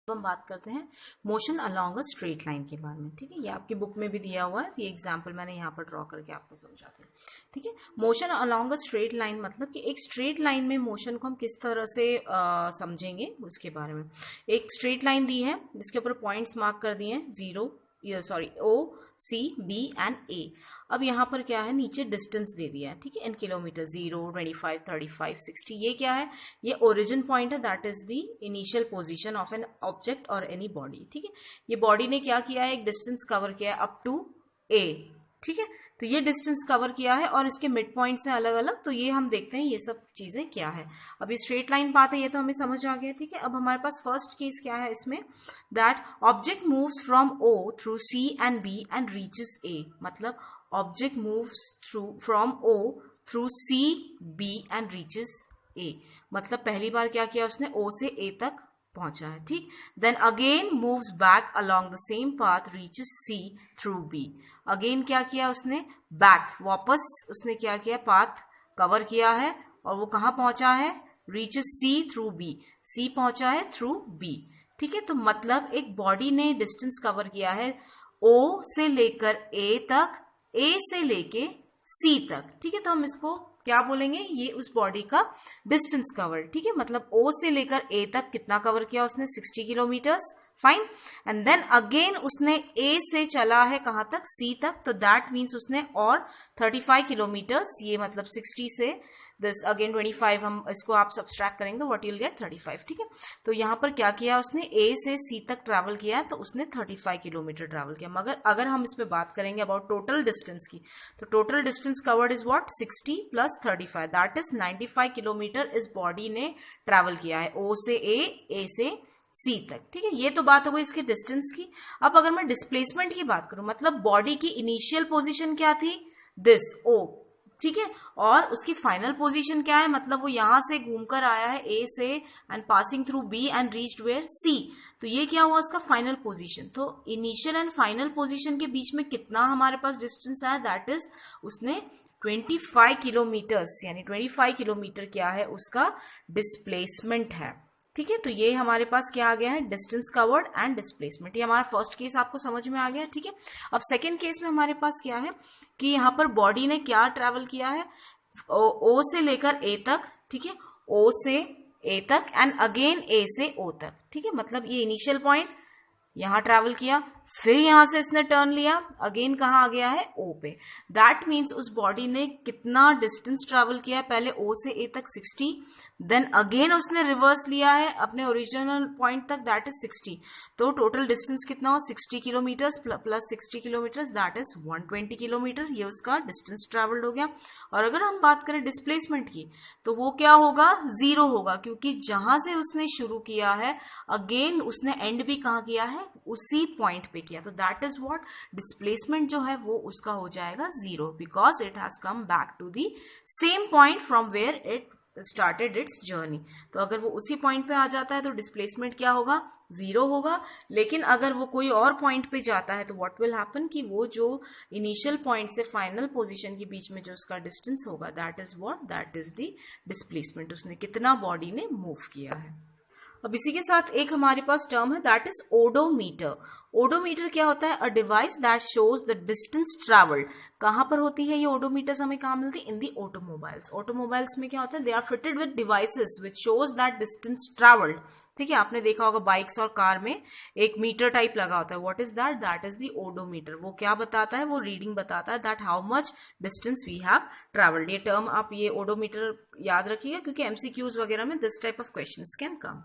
हम बात करते हैं motion along a straight line के बारे में। ठीक है, ये आपकी बुक में भी दिया हुआ है, ये एग्जांपल मैंने यहाँ पर ड्रॉ करके आपको समझाती हूँ। ठीक है, motion along a straight line मतलब कि एक स्ट्रेट लाइन में मोशन को हम किस तरह से समझेंगे उसके बारे में। एक स्ट्रेट लाइन दी है जिसके ऊपर पॉइंट्स मार्क कर दिए हैं, O, C, B and A। अब यहाँ पर क्या है, नीचे डिस्टेंस दे दिया है। ठीक है, इन किलोमीटर 0, 25, 35, 60। ये क्या है, ये ओरिजिन पॉइंट है, that is the initial position of an object और एनी बॉडी। ठीक है, ये बॉडी ने क्या किया है, एक डिस्टेंस कवर किया है अप टू A। ठीक है, तो ये डिस्टेंस कवर किया है और इसके मिड पॉइंट्स हैं अलग अलग। तो ये हम देखते हैं ये सब चीजें क्या है। अब ये स्ट्रेट लाइन पाथ है, ये तो हमें समझ आ गया। ठीक है, अब हमारे पास फर्स्ट केस क्या है इसमें, that object moves from O through C and B and reaches A। मतलब object moves from O through C, B and reaches A। मतलब पहली बार क्या किया उसने, O से A तक पहुंचा है। ठीक, then again moves back along the same path, reaches C through B। अगेन क्या किया उसने, बैक वापस उसने क्या किया, पाथ कवर किया है और वो कहां पहुंचा है, reaches C through B। C पहुंचा है थ्रू B। ठीक है, तो मतलब एक बॉडी ने डिस्टेंस कवर किया है O से लेकर A तक, A से लेके C तक। ठीक है, तो हम इसको क्या बोलेंगे, ये उस बॉडी का डिस्टेंस कवर। ठीक है, मतलब O से लेकर A तक कितना कवर किया उसने, 60 kilometres. Fine, and then again उसने A से चला है कहां तक, C तक। तो दैट मीन्स उसने और 35 किलोमीटर्स, ये मतलब 60 से दिस अगेन 25, हम इसको आप सब्सट्रैक्ट करेंगे तो व्हाट यू विल गेट 35। ठीक है, तो यहां पर क्या किया उसने, A से C तक ट्रैवल किया तो उसने 35 किलोमीटर ट्रैवल किया। मगर अगर हम इसमें बात करेंगे अबाउट टोटल डिस्टेंस की, तो total distance covered is what, 60 plus 35, that is 95 kilometre इस बॉडी ने ट्रैवल किया है, O से A से C तक। ठीक है, ये तो बात हो गई इसके डिस्टेंस की। अब अगर मैं डिस्प्लेसमेंट की बात करूं, मतलब बॉडी की इनिशियल पोजीशन क्या थी, दिस O। ठीक है, और उसकी फाइनल पोजीशन क्या है, मतलब वो यहां से घूमकर आया है A से and passing through B and reached where C। तो ये क्या हुआ उसका फाइनल पोजीशन। तो इनिशियल एंड फाइनल पोजीशन के बीच में कितना हमारे पास डिस्टेंस आया, दैट इज उसने 25 किलोमीटर्स, यानी 25 किलोमीटर क्या है उसका डिस्प्लेसमेंट है। ठीक है, तो ये हमारे पास क्या आ गया है, डिस्टेंस कवर्ड एंड डिस्प्लेसमेंट। ये हमारा फर्स्ट केस आपको समझ में आ गया। ठीक है, अब सेकंड केस में हमारे पास क्या है कि यहाँ पर बॉडी ने क्या ट्रैवल किया है, O से लेकर A तक। ठीक है, O से A तक एंड अगेन A से O तक। ठीक है, मतलब ये इनिशियल पॉइंट यहां ट्रैवल किया, फिर यहां से इसने टर्न लिया, अगेन कहां आ गया है, O पे। दैट मीन्स उस बॉडी ने कितना डिस्टेंस ट्रैवल किया है, पहले O से A तक 60, देन अगेन उसने रिवर्स लिया है अपने ओरिजिनल पॉइंट तक, दैट इज 60। तो टोटल डिस्टेंस कितना हो, 60 kilometres plus 60 kilometres, that is 120 kilometre. ये उसका डिस्टेंस ट्रैवल्ड हो गया। और अगर हम बात करें डिस्प्लेसमेंट की, तो वो क्या होगा, 0 होगा, क्योंकि जहां से उसने शुरू किया है अगेन उसने एंड भी कहां किया है, उसी पॉइंट पे किया। तो दैट इज व्हाट, डिस्प्लेसमेंट जो है वो उसका हो जाएगा 0, because it has come back to the same point from where it started its journey. तो अगर वो उसी पॉइंट पे आ जाता है तो डिस्प्लेसमेंट क्या होगा, 0 होगा। लेकिन अगर वो कोई और पॉइंट पे जाता है तो व्हाट विल हैपन, कि वो जो इनिशियल पॉइंट से फाइनल पोजीशन के बीच में जो उसका डिस्टेंस होगा, that is what, that is the displacement, उसने कितना बॉडी ने मूव किया है। अब इसी के साथ एक हमारे पास टर्म है, दैट इज ओडोमीटर। ओडोमीटर क्या होता है, a device that shows the distance travelled. कहां पर होती है ये ओडोमीटर्स, हमें कहां मिलती है, इन दी ऑटोमोबाइल्स। ऑटोमोबाइल्स में क्या होता है, they are fitted with devices which shows that distance travelled. ठीक है, आपने देखा होगा बाइक्स और कार में एक मीटर टाइप लगा होता है, what is that, that is the odometer. वो क्या बताता है, वो रीडिंग बताता है, that how much distance we have travelled. ये टर्म आप ये ओडोमीटर याद रखिएगा, क्योंकि एमसीक्यूज वगैरह में this type of questions can come.